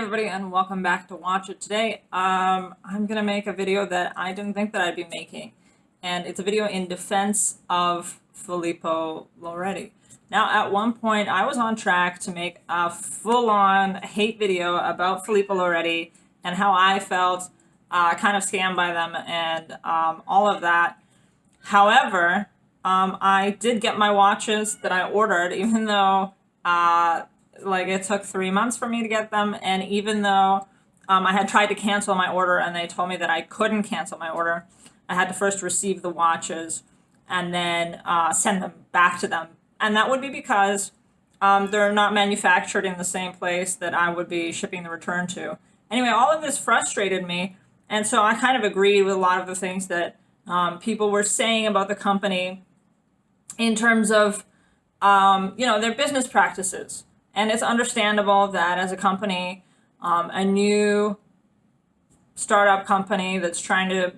everybody, and welcome back to Watch It. Today, I'm gonna make a video that I didn't think that I'd be making, and it's a video in defense of Filippo Loreti. Now, at one point, I was on track to make a full-on hate video about Filippo Loreti and how I felt kind of scammed by them and all of that. However, I did get my watches that I ordered, even though it took 3 months for me to get them, and even though I had tried to cancel my order and they told me that I couldn't cancel my order, I had to first receive the watches and then send them back to them. And that would be because they're not manufactured in the same place that I would be shipping the return to. Anyway, all of this frustrated me, and so I kind of agreed with a lot of the things that people were saying about the company in terms of their business practices. And it's understandable that as a company, a new startup company that's trying to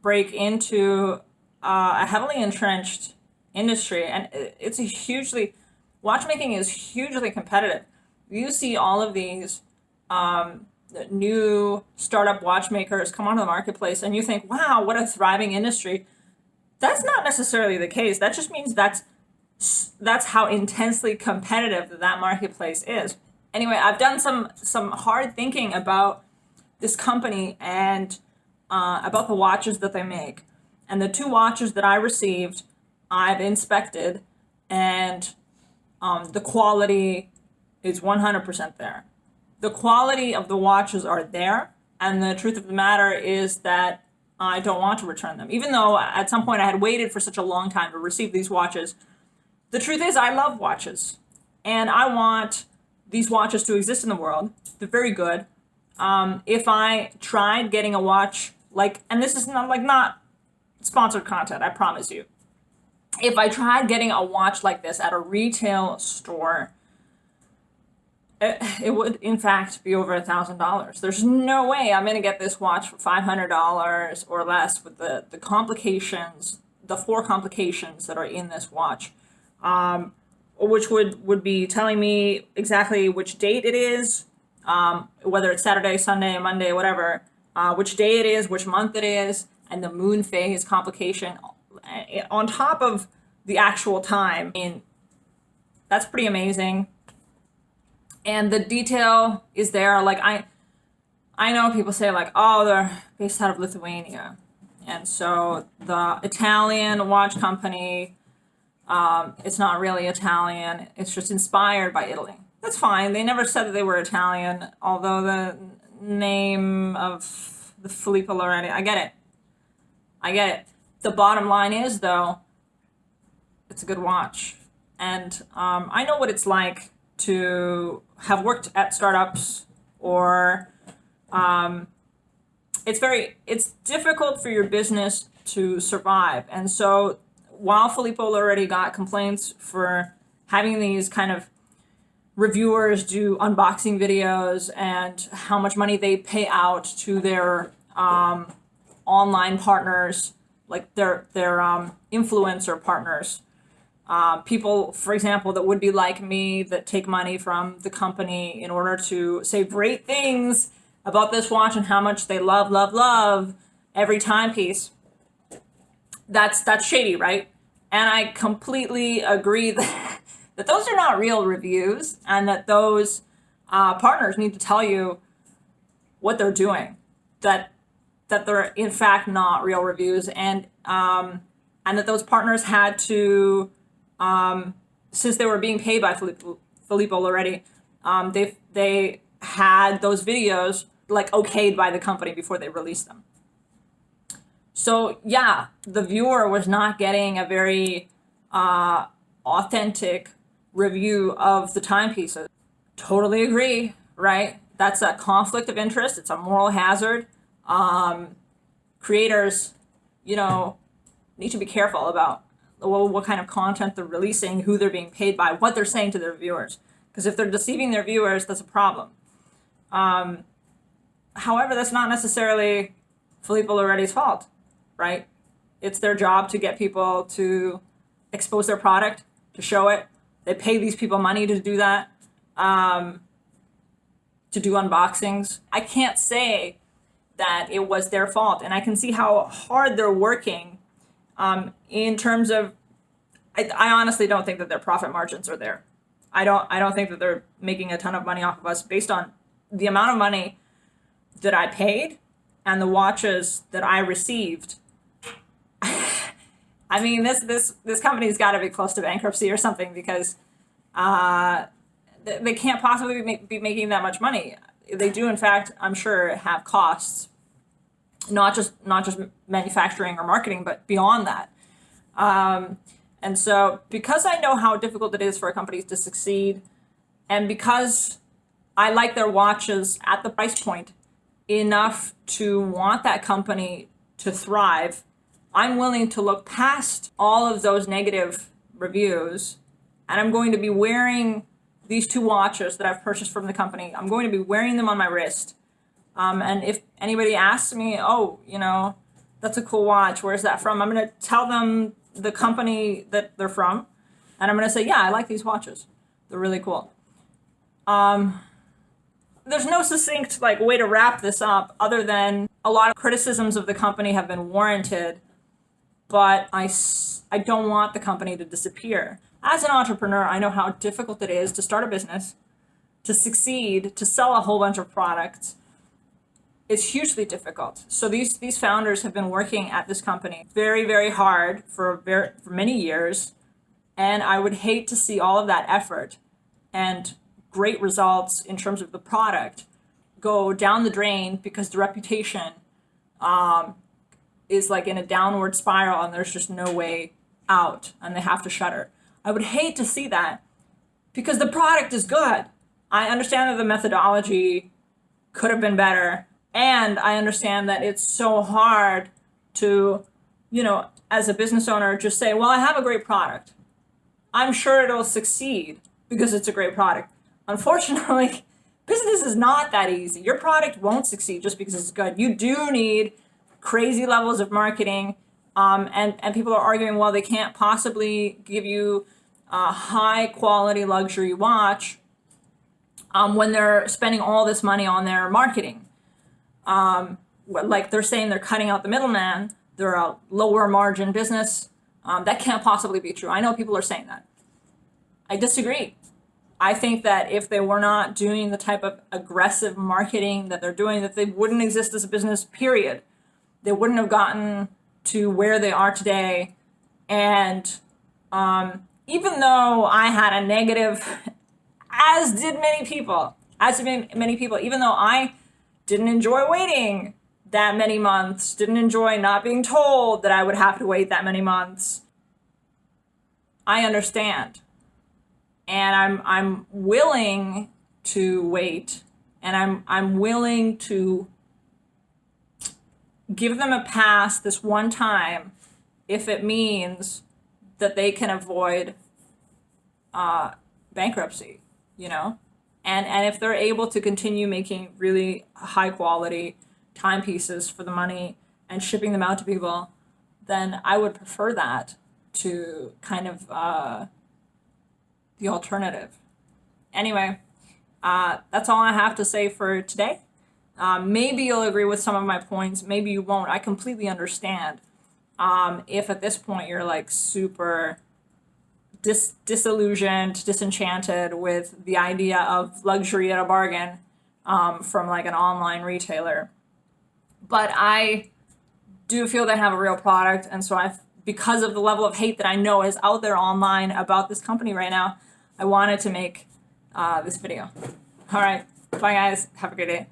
break into a heavily entrenched industry, and watchmaking is hugely competitive. You see all of these new startup watchmakers come onto the marketplace and you think, wow, what a thriving industry. That's not necessarily the case. That just means that's how intensely competitive that marketplace is. Anyway, I've done some hard thinking about this company and about the watches that they make. And the 2 watches that I received, I've inspected, and the quality is 100% there. The quality of the watches are there, and the truth of the matter is that I don't want to return them. Even though at some point I had waited for such a long time to receive these watches, the truth is I love watches, and I want these watches to exist in the world. They're very good. If I tried getting a watch and this is not sponsored content, I promise you. If I tried getting a watch like this at a retail store, it would in fact be over $1,000. There's no way I'm going to get this watch for $500 or less with the complications, the 4 complications that are in this watch. Which would be telling me exactly which date it is, whether it's Saturday, Sunday, Monday, whatever, which day it is, which month it is, and the moon phase complication on top of the actual time. That's pretty amazing. And the detail is there. I know people say oh, they're based out of Lithuania. And so the Italian watch company, it's not really Italian. It's just inspired by Italy. That's fine. They never said that they were Italian, although the name of the Filippo Loreti, I get it. The bottom line is, though, it's a good watch. And I know what it's like to have worked at startups, or it's difficult for your business to survive. And so while Filippo Loreti got complaints for having these kind of reviewers do unboxing videos and how much money they pay out to their online partners, like their influencer partners, people, for example, that would be like me, that take money from the company in order to say great things about this watch and how much they love every timepiece. That's shady, right? And I completely agree that those are not real reviews, and that those partners need to tell you what they're doing, that they're in fact not real reviews, and that those partners had to, since they were being paid by Filippo Loreti, they had those videos okayed by the company before they released them. So yeah, the viewer was not getting a very authentic review of the timepieces. Totally agree, right? That's a conflict of interest. It's a moral hazard. Creators, need to be careful about what kind of content they're releasing, who they're being paid by, what they're saying to their viewers. Because if they're deceiving their viewers, that's a problem. However, that's not necessarily Filippo Loreti's fault, right? It's their job to get people to expose their product, to show it. They pay these people money to do that, to to do unboxings. I can't say that it was their fault, and I can see how hard they're working in terms of, I honestly don't think that their profit margins are there. I don't think that they're making a ton of money off of us based on the amount of money that I paid and the watches that I received. I mean, this company's got to be close to bankruptcy or something, because they can't possibly be making that much money. They do, in fact, I'm sure, have costs, not just manufacturing or marketing, but beyond that. And so, because I know how difficult it is for companies to succeed, and because I like their watches at the price point enough to want that company to thrive, I'm willing to look past all of those negative reviews, and I'm going to be wearing these two watches that I've purchased from the company. I'm going to be wearing them on my wrist. And if anybody asks me, oh, that's a cool watch, where's that from? I'm going to tell them the company that they're from, and I'm going to say, yeah, I like these watches. They're really cool. There's no succinct way to wrap this up, other than a lot of criticisms of the company have been warranted, but I don't want the company to disappear. As an entrepreneur, I know how difficult it is to start a business, to succeed, to sell a whole bunch of products. It's hugely difficult. So these founders have been working at this company very, very hard for many years, and I would hate to see all of that effort and great results in terms of the product go down the drain because the reputation is in a downward spiral and there's just no way out and they have to shutter. I would hate to see that, because the product is good. I understand that the methodology could have been better, and I understand that it's so hard to, as a business owner, just say, well, I have a great product. I'm sure it'll succeed because it's a great product. Unfortunately, business is not that easy. Your product won't succeed just because it's good. You do need crazy levels of marketing, and people are arguing, well, they can't possibly give you a high quality luxury watch when they're spending all this money on their marketing. They're saying they're cutting out the middleman. They're a lower margin business. That can't possibly be true. I know people are saying that. I disagree. I think that if they were not doing the type of aggressive marketing that they're doing, that they wouldn't exist as a business, period. They wouldn't have gotten to where they are today. And even though I had a negative, as did many people, even though I didn't enjoy waiting that many months, didn't enjoy not being told that I would have to wait that many months, I understand. And I'm willing to wait, and I'm willing to give them a pass this one time if it means that they can avoid bankruptcy, and if they're able to continue making really high quality timepieces for the money and shipping them out to people, then I would prefer that to kind of the alternative. Anyway, that's all I have to say for today. Maybe you'll agree with some of my points, maybe you won't. I completely understand if at this point you're super disillusioned, disenchanted with the idea of luxury at a bargain from an online retailer. But I do feel they have a real product, and so because of the level of hate that I know is out there online about this company right now, I wanted to make this video. All right, bye guys, have a good day.